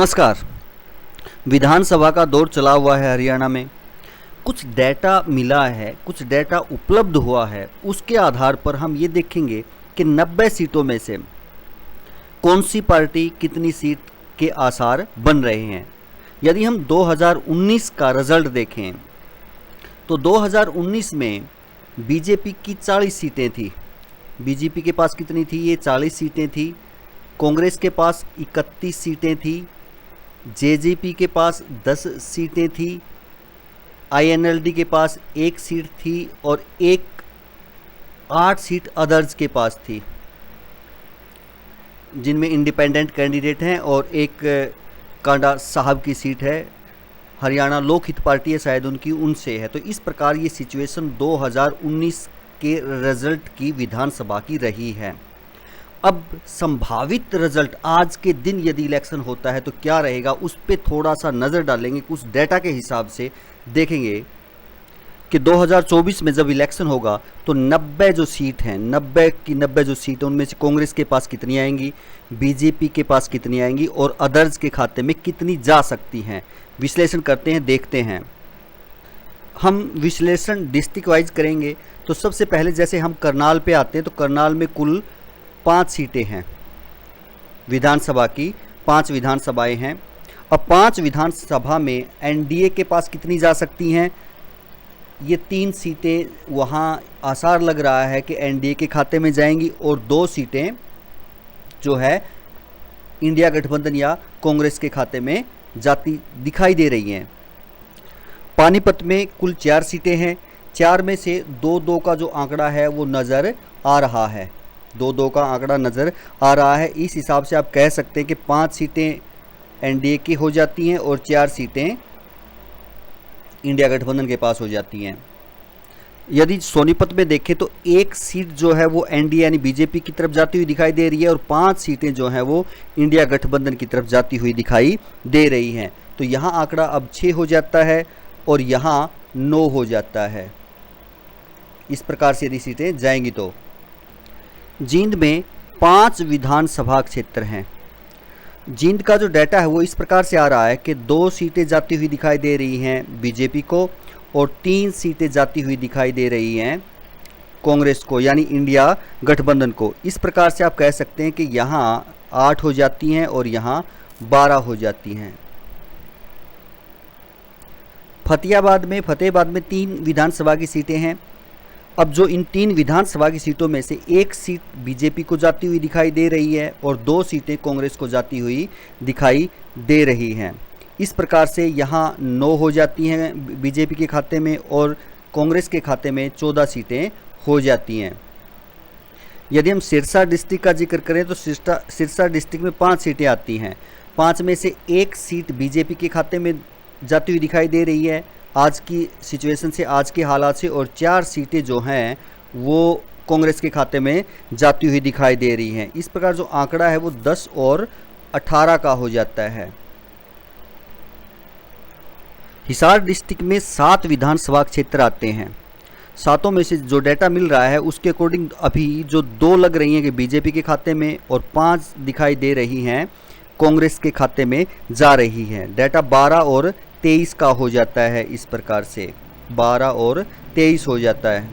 नमस्कार। विधानसभा का दौर चला हुआ है हरियाणा में। कुछ डेटा मिला है, कुछ डेटा उपलब्ध हुआ है, उसके आधार पर हम ये देखेंगे कि 90 सीटों में से कौन सी पार्टी कितनी सीट के आसार बन रहे हैं। यदि हम 2019 का रिजल्ट देखें तो 2019 में बीजेपी की 40 सीटें थी। बीजेपी के पास कितनी थी? ये 40 सीटें थी। कांग्रेस के पास 31 सीटें थी। जेजेपी के पास 10 सीटें थी। आईएनएलडी के पास 1 सीट थी और 8 सीट अदर्स के पास थी, जिनमें इंडिपेंडेंट कैंडिडेट हैं और एक कांडा साहब की सीट है, हरियाणा लोकहित पार्टी है शायद उनकी, उनसे है। तो इस प्रकार ये सिचुएशन 2019 के रिजल्ट की विधानसभा की रही है। अब संभावित रिजल्ट आज के दिन यदि इलेक्शन होता है तो क्या रहेगा, उस पर थोड़ा सा नज़र डालेंगे। कुछ डेटा के हिसाब से देखेंगे कि 2024 में जब इलेक्शन होगा तो 90 जो सीट हैं, 90 की 90 जो सीट हैं, उनमें से कांग्रेस के पास कितनी आएंगी, बीजेपी के पास कितनी आएंगी और अदर्स के खाते में कितनी जा सकती हैं। विश्लेषण करते हैं, देखते हैं। हम विश्लेषण डिस्ट्रिक्ट वाइज करेंगे। तो सबसे पहले जैसे हम करनाल पे आते हैं तो करनाल में कुल 5 सीटें हैं विधानसभा की, 5 विधानसभाएं हैं। अब 5 विधानसभा में एनडीए के पास कितनी जा सकती हैं? ये 3 सीटें वहाँ आसार लग रहा है कि एनडीए के खाते में जाएंगी और 2 सीटें जो है इंडिया गठबंधन या कांग्रेस के खाते में जाती दिखाई दे रही हैं। पानीपत में कुल 4 सीटें हैं। 4 में से 2-2 का जो आंकड़ा है वो नज़र आ रहा है, 2-2 का आंकड़ा नज़र आ रहा है। इस हिसाब से आप कह सकते हैं कि 5 सीटें एनडीए की हो जाती हैं और 4 सीटें इंडिया गठबंधन के पास हो जाती हैं। यदि सोनीपत में देखें तो 1 सीट जो है वो एनडीए यानी बीजेपी की तरफ जाती हुई दिखाई दे रही है और 5 सीटें जो हैं वो इंडिया गठबंधन की तरफ जाती हुई दिखाई दे रही हैं। तो यहाँ आंकड़ा अब 6 हो जाता है और यहाँ 9 हो जाता है। इस प्रकार से यदि सीटें जाएंगी तो जींद में 5 विधानसभा क्षेत्र हैं। जींद का जो डाटा है वो इस प्रकार से आ रहा है कि 2 सीटें जाती हुई दिखाई दे रही हैं बीजेपी को और 3 सीटें जाती हुई दिखाई दे रही हैं कांग्रेस को यानी इंडिया गठबंधन को। इस प्रकार से आप कह सकते हैं कि यहाँ 8 हो जाती हैं और यहाँ 12 हो जाती हैं। फतेहाबाद में 3 विधानसभा की सीटें हैं। अब जो इन 3 विधानसभा की सीटों में से 1 सीट बीजेपी को जाती हुई दिखाई दे रही है और 2 सीटें कांग्रेस को जाती हुई दिखाई दे रही हैं। इस प्रकार से यहाँ 9 हो जाती हैं बीजेपी के खाते में और कांग्रेस के खाते में 14 सीटें हो जाती हैं। यदि हम सिरसा डिस्ट्रिक्ट का जिक्र करें तो सिरसा डिस्ट्रिक्ट में 5 सीटें आती हैं। 5 में से 1 सीट बीजेपी के खाते में जाती हुई दिखाई दे रही है आज की सिचुएशन से, आज के हालात से, और 4 सीटें जो हैं वो कांग्रेस के खाते में जाती हुई दिखाई दे रही हैं। इस प्रकार जो आंकड़ा है वो 10 और 18 का हो जाता है। हिसार डिस्ट्रिक्ट में 7 विधानसभा क्षेत्र आते हैं। 7 में से जो डाटा मिल रहा है उसके अकॉर्डिंग अभी जो 2 लग रही हैं कि बीजेपी के खाते में और 5 दिखाई दे रही हैं कांग्रेस के खाते में जा रही हैं। डाटा 12 और 23 का हो जाता है। इस प्रकार से 12 और 23 हो जाता है।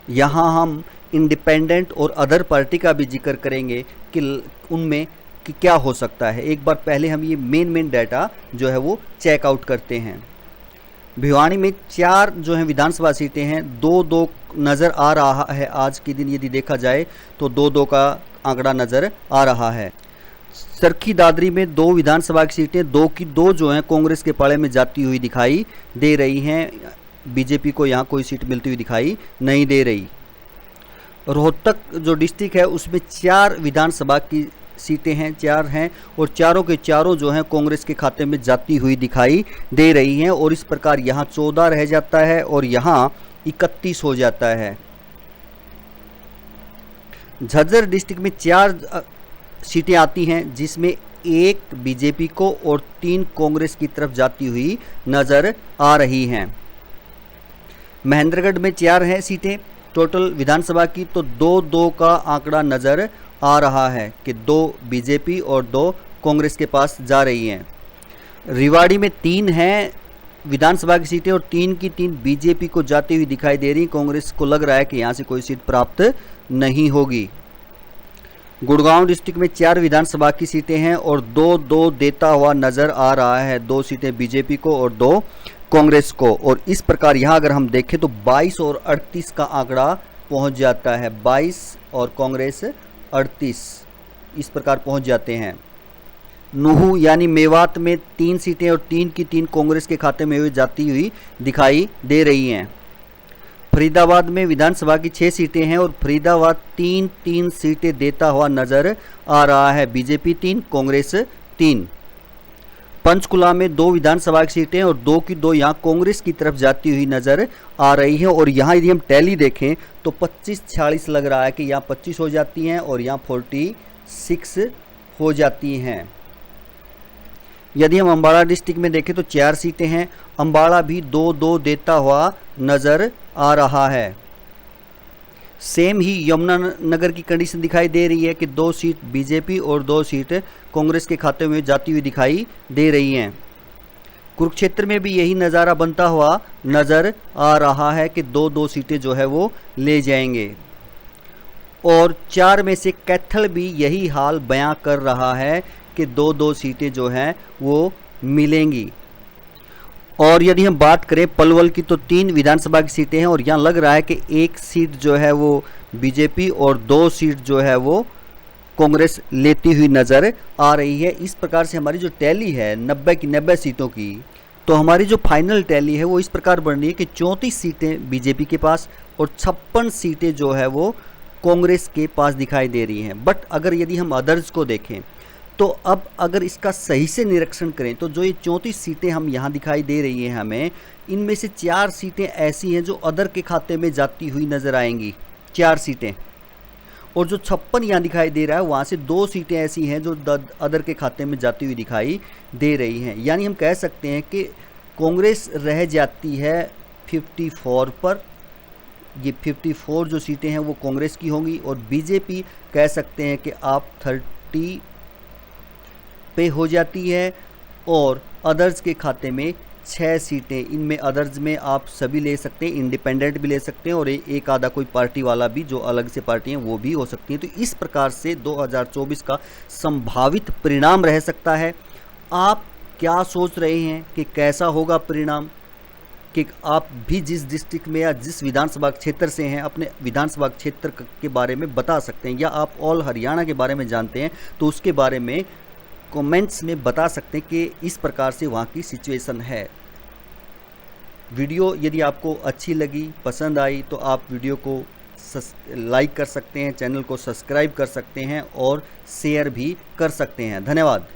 यहाँ हम इंडिपेंडेंट और अदर पार्टी का भी जिक्र करेंगे कि उनमें कि क्या हो सकता है। एक बार पहले हम ये मेन डाटा जो है वो चेकआउट करते हैं। भिवानी में 4 जो है विधानसभा सीटें हैं, 2-2 नज़र आ रहा है। आज के दिन यदि देखा जाए तो 2-2 का आंकड़ा नज़र आ रहा है। सरखी दादरी में 2 विधानसभा की सीटें, 2 की 2 जो हैं कांग्रेस के पाले में जाती हुई दिखाई दे रही हैं। बीजेपी को यहाँ कोई सीट मिलती हुई दिखाई नहीं दे रही। रोहतक जो डिस्ट्रिक्ट है उसमें 4 विधानसभा की सीटें हैं, 4 हैं और चारों के चारों जो हैं कांग्रेस के खाते में जाती हुई दिखाई दे रही हैं और इस प्रकार यहाँ 14 रह जाता है और यहाँ 31 हो जाता है। झज्जर डिस्ट्रिक्ट में 4 सीटें आती हैं जिसमें 1 बीजेपी को और 3 कांग्रेस की तरफ जाती हुई नज़र आ रही हैं। महेंद्रगढ़ में 4 हैं सीटें टोटल विधानसभा की, तो 2-2 का आंकड़ा नज़र आ रहा है कि 2 बीजेपी और 2 कांग्रेस के पास जा रही हैं। रेवाड़ी में 3 हैं विधानसभा की सीटें और 3 की 3 बीजेपी को जाती हुई दिखाई दे रही। कांग्रेस को लग रहा है कि यहाँ से कोई सीट प्राप्त नहीं होगी। गुड़गांव डिस्ट्रिक्ट में 4 विधानसभा की सीटें हैं और 2-2 देता हुआ नजर आ रहा है। 2 सीटें बीजेपी को और 2 कांग्रेस को। और इस प्रकार यहाँ अगर हम देखें तो 22 और 38 का आंकड़ा पहुँच जाता है। 22 और कांग्रेस 38 इस प्रकार पहुँच जाते हैं। नुहू यानी मेवात में 3 सीटें और 3 की 3 कांग्रेस के खाते में जाती हुई दिखाई दे रही हैं। फरीदाबाद में विधानसभा की 6 सीटें हैं और फरीदाबाद 3-3 सीटें देता हुआ नजर आ रहा है। बीजेपी 3, कांग्रेस 3। पंचकुला में 2 विधानसभा की सीटें और 2 की 2 यहाँ कांग्रेस की तरफ जाती हुई नजर आ रही है। और यहाँ यदि हम टैली देखें तो 25-46 लग रहा है कि यहाँ 25 हो जाती हैं और यहाँ 46 हो जाती हैं। यदि हम अम्बाड़ा डिस्ट्रिक्ट में देखें तो 4 सीटें हैं। अम्बाड़ा भी 2-2 देता हुआ नजर आ रहा है। सेम ही यमुनानगर की कंडीशन दिखाई दे रही है कि 2 सीट बीजेपी और 2 सीट कांग्रेस के खाते में जाती हुई दिखाई दे रही हैं। कुरुक्षेत्र में भी यही नज़ारा बनता हुआ नजर आ रहा है कि 2-2 सीटें जो है वो ले जाएंगे। और 4 में से कैथल भी यही हाल बयां कर रहा है कि 2-2 सीटें जो हैं वो मिलेंगी। और यदि हम बात करें पलवल की तो 3 विधानसभा की सीटें हैं और यहाँ लग रहा है कि 1 सीट जो है वो बीजेपी और 2 सीट जो है वो कांग्रेस लेती हुई नज़र आ रही है। इस प्रकार से हमारी जो टैली है 90 की 90 सीटों की, तो हमारी जो फाइनल टैली है वो इस प्रकार बन रही है कि 34 सीटें बीजेपी के पास और 56 सीटें जो है वो कांग्रेस के पास दिखाई दे रही हैं। बट अगर यदि हम अदर्स को देखें तो अब अगर इसका सही से निरीक्षण करें तो जो ये 34 सीटें हम यहाँ दिखाई दे रही हैं हमें, इनमें से 4 सीटें ऐसी हैं जो अदर के खाते में जाती हुई नज़र आएंगी, 4 सीटें। और जो 56 यहाँ दिखाई दे रहा है वहाँ से 2 सीटें ऐसी हैं जो अदर के खाते में जाती हुई दिखाई दे रही हैं। यानी हम कह सकते हैं कि कांग्रेस रह जाती है 54 पर। ये 54 जो सीटें हैं वो कांग्रेस की होंगी और बीजेपी कह सकते हैं कि आप 30 पे हो जाती है और अदर्स के खाते में 6 सीटें। इनमें अदर्स में आप सभी ले सकते हैं, इंडिपेंडेंट भी ले सकते हैं और एक आधा कोई पार्टी वाला भी जो अलग से पार्टी हैं वो भी हो सकती हैं। तो इस प्रकार से 2024 का संभावित परिणाम रह सकता है। आप क्या सोच रहे हैं कि कैसा होगा परिणाम, कि आप भी जिस डिस्ट्रिक्ट में या जिस विधानसभा क्षेत्र से हैं अपने विधानसभा क्षेत्र के बारे में बता सकते हैं, या आप ऑल हरियाणा के बारे में जानते हैं तो उसके बारे में कमेंट्स में बता सकते हैं कि इस प्रकार से वहाँ की सिचुएशन है। वीडियो यदि आपको अच्छी लगी, पसंद आई तो आप वीडियो को लाइक कर सकते हैं, चैनल को सब्सक्राइब कर सकते हैं और शेयर भी कर सकते हैं। धन्यवाद।